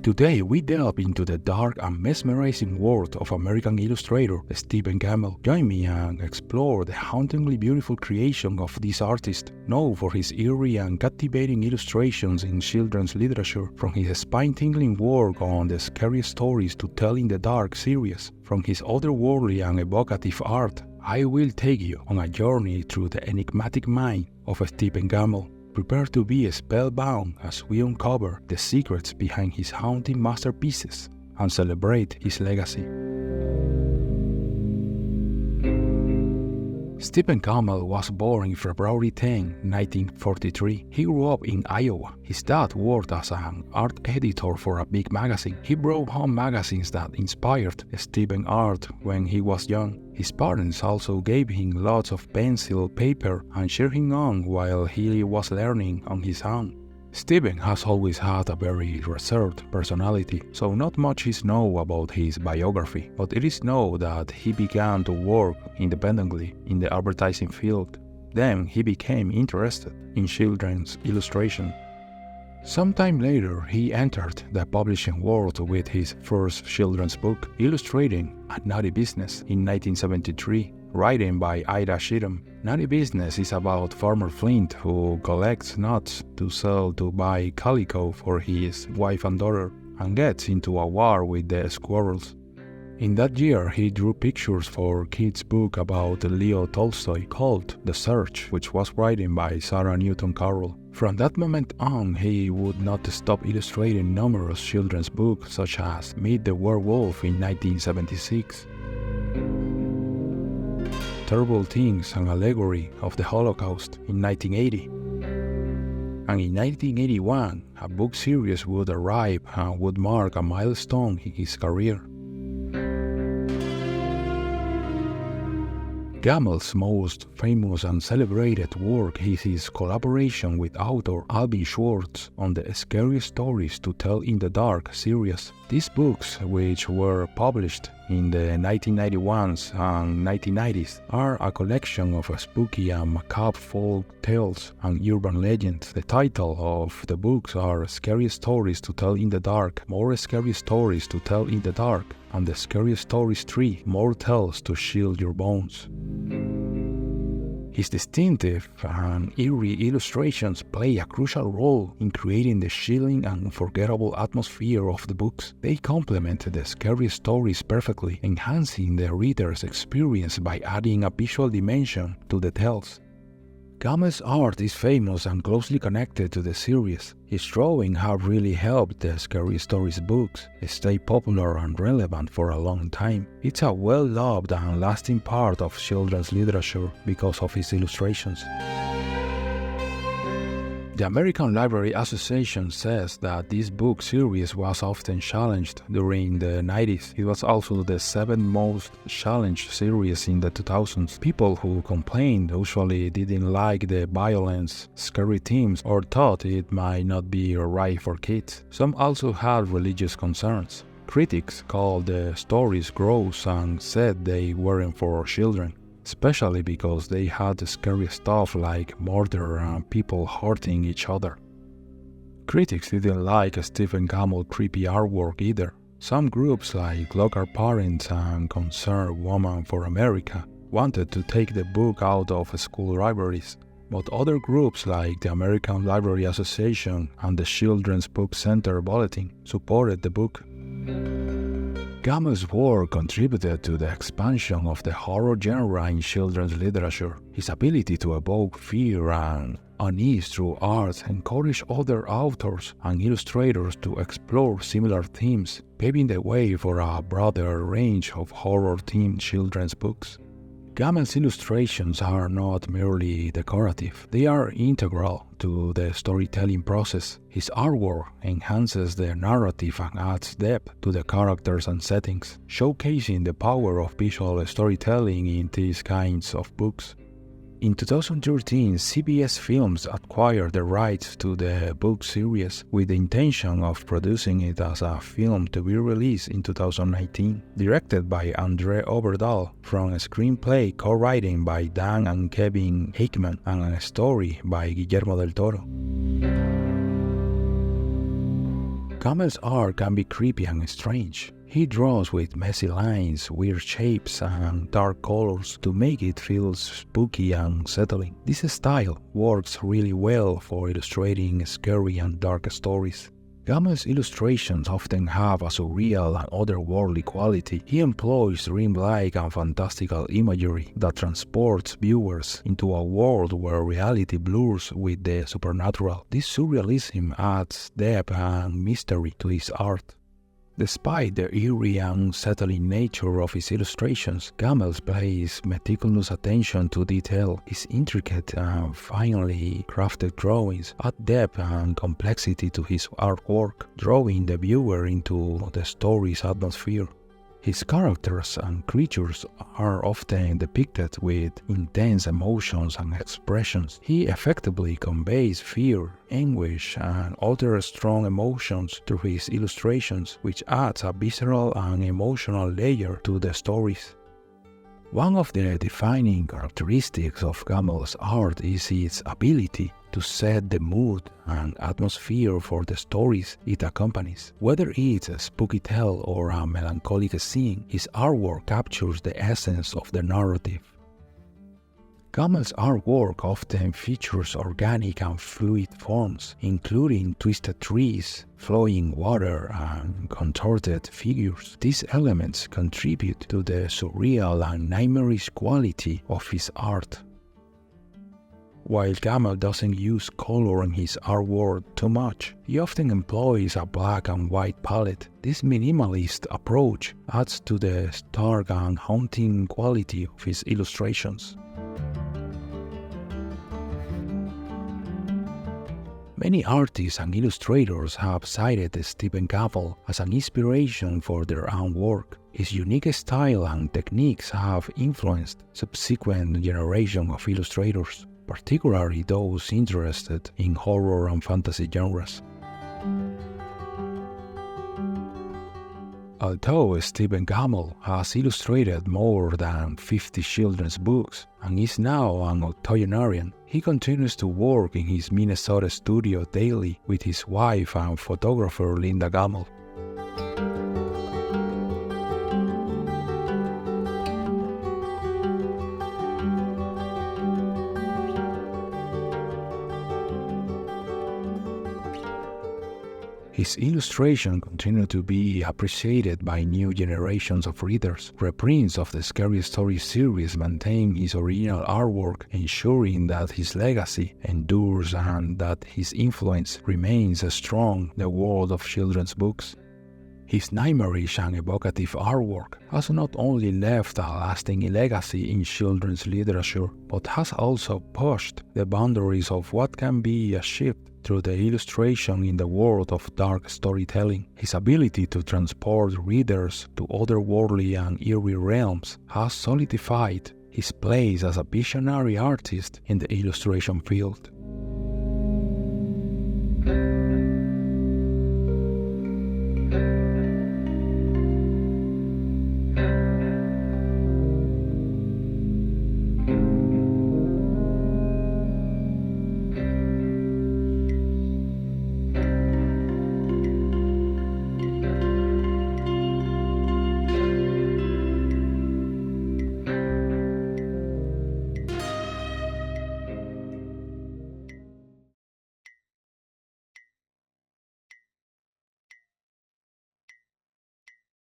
Today we delve into the dark and mesmerizing world of American illustrator Stephen Gammell. Join me and explore the hauntingly beautiful creation of this artist, known for his eerie and captivating illustrations in children's literature, from his spine-tingling work on the scariest stories to tell in the dark series, from his otherworldly and evocative art. I will take you on a journey through the enigmatic mind of Stephen Gammell. Prepare to be spellbound as we uncover the secrets behind his haunting masterpieces and celebrate his legacy. Stephen Gammell was born in February 10, 1943. He grew up in Iowa. His dad worked as an art editor for a big magazine. He brought home magazines that inspired Stephen's art when he was young. His parents also gave him lots of pencil, paper, and cheered him on while he was learning on his own. Stephen has always had a very reserved personality, so not much is known about his biography, but it is known that he began to work independently in the advertising field. Then he became interested in children's illustration. Sometime later, he entered the publishing world with his first children's book, illustrating A Naughty Business, in 1973, written by Ida Sheeran. Naughty Business is about Farmer Flint, who collects nuts to sell to buy calico for his wife and daughter, and gets into a war with the squirrels. In that year, he drew pictures for a kids' book about Leo Tolstoy called The Search, which was written by Sarah Newton Carroll. From that moment on, he would not stop illustrating numerous children's books such as Meet the Werewolf in 1976, Terrible Things, an allegory of the Holocaust in 1980. And in 1981, a book series would arrive and would mark a milestone in his career. Gammell's most famous and celebrated work is his collaboration with author Alvin Schwartz on the Scary Stories to Tell in the Dark series. These books, which were published in the 1991s and 1990s, are a collection of spooky and macabre folk tales and urban legends. The title of the books are Scary Stories to Tell in the Dark, More Scary Stories to Tell in the Dark, and the Scary Stories 3, More Tales to Shield Your Bones. His distinctive and eerie illustrations play a crucial role in creating the chilling and unforgettable atmosphere of the books. They complement the scary stories perfectly, enhancing the reader's experience by adding a visual dimension to the tales. Gammell's art is famous and closely connected to the series. His drawings have really helped the Scary Stories books stay popular and relevant for a long time. It's a well-loved and lasting part of children's literature because of his illustrations. The American Library Association says that this book series was often challenged during the 90s. It was also the 7th most challenged series in the 2000s. People who complained usually didn't like the violence, scary themes, or thought it might not be right for kids. Some also had religious concerns. Critics called the stories gross and said they weren't for children, especially because they had scary stuff like murder and people hurting each other. Critics didn't like Stephen Gammell's creepy artwork either. Some groups like Local Parents and Concerned Women for America wanted to take the book out of school libraries, but other groups like the American Library Association and the Children's Book Center Bulletin supported the book. Gammell's work contributed to the expansion of the horror genre in children's literature. His ability to evoke fear and unease through art encouraged other authors and illustrators to explore similar themes, paving the way for a broader range of horror-themed children's books. Gammell's illustrations are not merely decorative, they are integral to the storytelling process. His artwork enhances the narrative and adds depth to the characters and settings, showcasing the power of visual storytelling in these kinds of books. In 2013, CBS Films acquired the rights to the book series with the intention of producing it as a film to be released in 2019. Directed by Andre Overdahl, from a screenplay co-written by Dan and Kevin Hickman and a story by Guillermo del Toro. Gammell's art can be creepy and strange. He draws with messy lines, weird shapes, and dark colors to make it feel spooky and unsettling. This style works really well for illustrating scary and dark stories. Gammell's illustrations often have a surreal and otherworldly quality. He employs dreamlike and fantastical imagery that transports viewers into a world where reality blurs with the supernatural. This surrealism adds depth and mystery to his art. Despite the eerie and unsettling nature of his illustrations, Gammell pays meticulous attention to detail. His intricate and finely crafted drawings add depth and complexity to his artwork, drawing the viewer into the story's atmosphere. His characters and creatures are often depicted with intense emotions and expressions. He effectively conveys fear, anguish, and other strong emotions through his illustrations, which adds a visceral and emotional layer to the stories. One of the defining characteristics of Gammell's art is its ability to set the mood and atmosphere for the stories it accompanies. Whether it's a spooky tale or a melancholic scene, his artwork captures the essence of the narrative. Gammell's artwork often features organic and fluid forms, including twisted trees, flowing water, and contorted figures. These elements contribute to the surreal and nightmarish quality of his art. While Gammell doesn't use color in his artwork too much, he often employs a black and white palette. This minimalist approach adds to the stark and haunting quality of his illustrations. Many artists and illustrators have cited Stephen Gammell as an inspiration for their own work. His unique style and techniques have influenced subsequent generations of illustrators, particularly those interested in horror and fantasy genres. Although Stephen Gammell has illustrated more than 50 children's books and is now an octogenarian, he continues to work in his Minnesota studio daily with his wife and photographer Linda Gammell. His illustrations continue to be appreciated by new generations of readers. Reprints of the Scary Stories series maintain his original artwork, ensuring that his legacy endures and that his influence remains strong in the world of children's books. His nightmarish and evocative artwork has not only left a lasting legacy in children's literature, but has also pushed the boundaries of what can be achieved through the illustration in the world of dark storytelling. His ability to transport readers to otherworldly and eerie realms has solidified his place as a visionary artist in the illustration field.